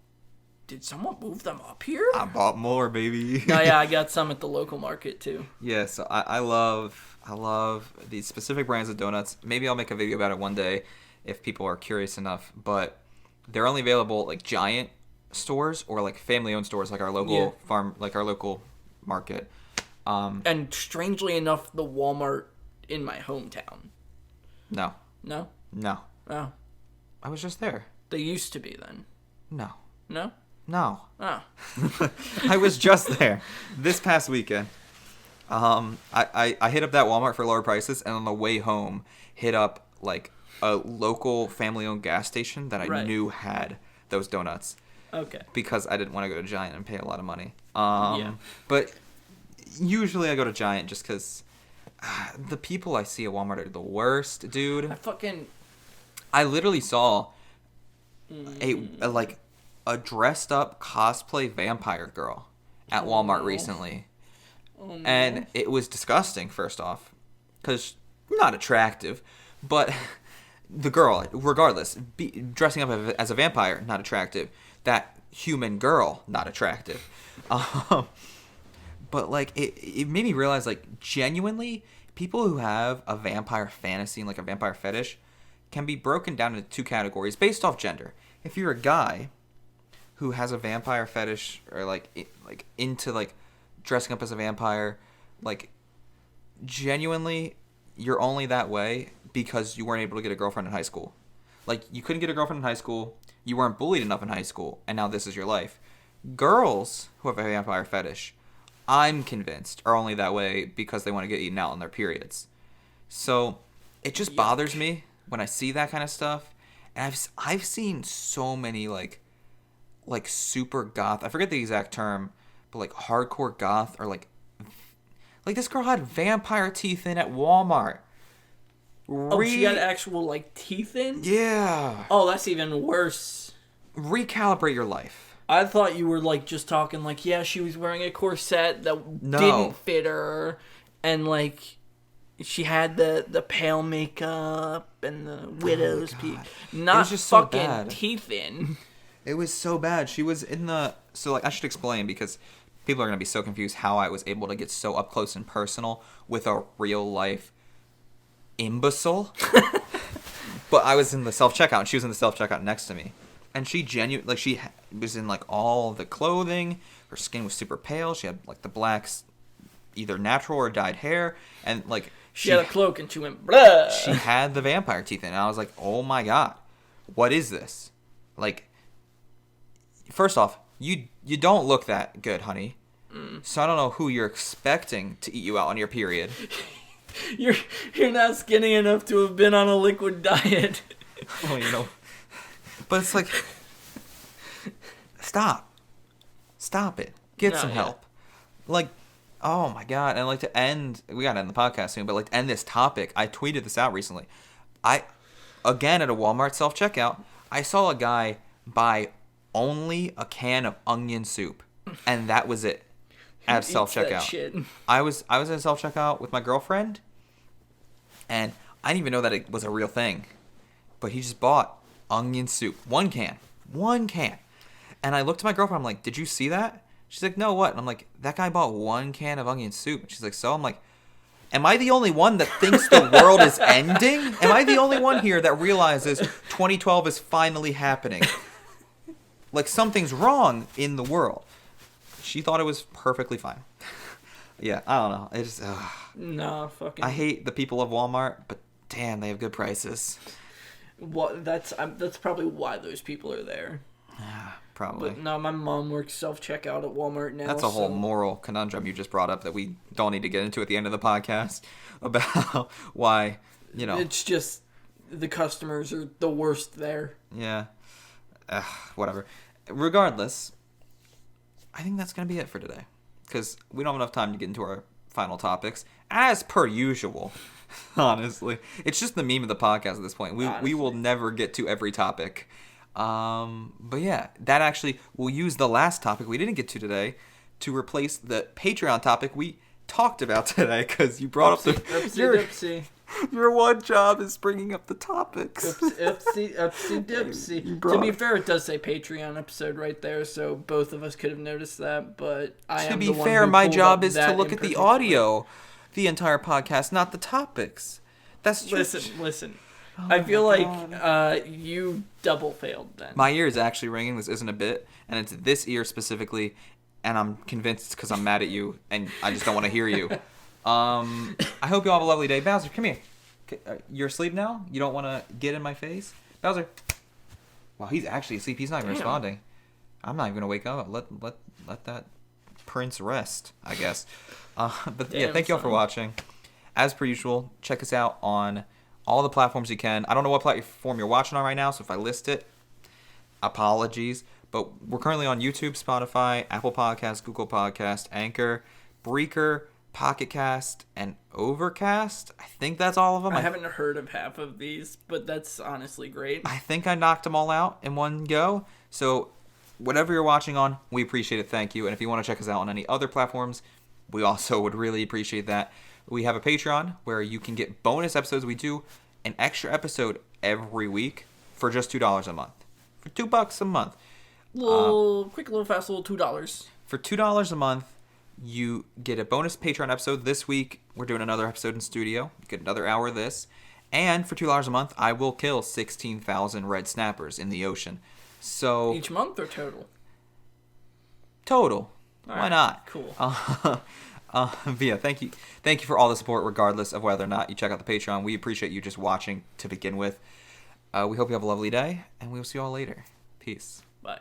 did someone move them up here? I bought more, baby. Oh yeah, I got some at the local market too. Yeah, so I love these specific brands of donuts. Maybe I'll make a video about it one day if people are curious enough. But they're only available at like Giant stores or like family-owned stores, like our local farm, like our local market. And strangely enough, the Walmart in my hometown. No. No? No. Oh. I was just there. They used to be then. No. No? No. Oh. I was just there this past weekend. I hit up that Walmart for lower prices, and on the way home, hit up like a local family-owned gas station that I knew had those donuts. Okay. Because I didn't want to go to Giant and pay a lot of money. But usually I go to Giant just because the people I see at Walmart are the worst, dude. I literally saw a dressed up cosplay vampire girl at Walmart recently. Oh, no. And it was disgusting, first off, because not attractive, but the girl, regardless, dressing up as a vampire, not attractive. That human girl, not attractive. But like it made me realize, like, genuinely, people who have a vampire fantasy and like a vampire fetish can be broken down into two categories based off gender. If you're a guy who has a vampire fetish or like into like dressing up as a vampire, like, genuinely, you're only that way because you weren't able to get a girlfriend in high school. Like, you couldn't get a girlfriend in high school, you weren't bullied enough in high school, and now this is your life. Girls who have a vampire fetish, I'm convinced, are only that way because they want to get eaten out on their periods. So it just bothers me when I see that kind of stuff. And I've seen so many like super goth, I forget the exact term, but like hardcore goth, or like this girl had vampire teeth in at Walmart. She had actual like teeth in? Yeah. Oh, that's even worse. Recalibrate your life. I thought you were like just talking like, yeah, she was wearing a corset that didn't fit her, and like she had the pale makeup and the widow's peak. Not just fucking so teeth in. It was so bad. She was in the... So, like, I should explain, because people are going to be so confused how I was able to get so up close and personal with a real-life imbecile. But I was in the self-checkout, and she was in the self-checkout next to me. And she genuinely... Like, she was in, like, all the clothing. Her skin was super pale. She had, like, the black, either natural or dyed hair. And, like... She had a cloak, and she went, blah! She had the vampire teeth in. And I was like, oh, my God. What is this? Like... First off, you don't look that good, honey. So I don't know who you're expecting to eat you out on your period. You're not skinny enough to have been on a liquid diet. Well, you know. But it's like, stop it. Get some help. Like, oh my God. And like to end, we gotta end the podcast soon, but like to end this topic, I tweeted this out recently. Again at a Walmart self-checkout, I saw a guy buy only a can of onion soup, and that was it at self-checkout. I was at self-checkout with my girlfriend, and I didn't even know that it was a real thing, but he just bought onion soup, one can, and I looked at my girlfriend, I'm like, did you see that? She's like, no, what? And I'm like, that guy bought one can of onion soup. And she's like, so? I'm like, am I the only one that thinks the world is ending? Am I the only one here that realizes 2012 is finally happening? Like, something's wrong in the world. She thought it was perfectly fine. Yeah, I don't know. It's no, fucking... I hate the people of Walmart, but damn, they have good prices. Well, that's probably why those people are there. Yeah, probably. But no, my mom works self-checkout at Walmart now. That's a whole moral conundrum you just brought up that we don't need to get into at the end of the podcast about why, you know. It's just the customers are the worst there. Yeah. Whatever. Regardless, I think that's going to be it for today. Because we don't have enough time to get into our final topics. As per usual, honestly. It's just the meme of the podcast at this point. We will never get to every topic. But yeah, that actually, we'll use the last topic we didn't get to today to replace the Patreon topic we talked about today. Because you brought up the... Your one job is bringing up the topics. Oopsie dipsy. To be fair, it does say Patreon episode right there, so both of us could have noticed that, but to be fair, my job is to look at the audio, the entire podcast, not the topics. That's true. Listen. Oh, I feel like you double failed then. My ear is actually ringing. This isn't a bit, and it's this ear specifically, and I'm convinced it's because I'm mad at you, and I just don't want to hear you. I hope you all have a lovely day. Bowser, come here. You're asleep now? You don't want to get in my face? Bowser. Wow, he's actually asleep. He's not even responding. I'm not even going to wake up. Let that prince rest, I guess. But yeah, thank you all for watching. As per usual, check us out on all the platforms you can. I don't know what platform you're watching on right now, so if I list it, apologies. But we're currently on YouTube, Spotify, Apple Podcasts, Google Podcasts, Anchor, Breaker, Pocket Cast, and Overcast. I think that's all of them. I haven't heard of half of these, but that's honestly great. I think I knocked them all out in one go. So whatever you're watching on, we appreciate it. Thank you. And if you want to check us out on any other platforms, we also would really appreciate that. We have a Patreon where you can get bonus episodes. We do an extra episode every week for just $2 a month. For $2 a month. Quick, little fast, little $2. For $2 a month, you get a bonus Patreon episode. This week, we're doing another episode in studio. You get another hour of this. And for $2 a month, I will kill 16,000 red snappers in the ocean. So each month or total? Total. All Why right, not? Cool. But yeah, thank you for all the support, regardless of whether or not you check out the Patreon. We appreciate you just watching to begin with. We hope you have a lovely day, and we will see you all later. Peace. Bye.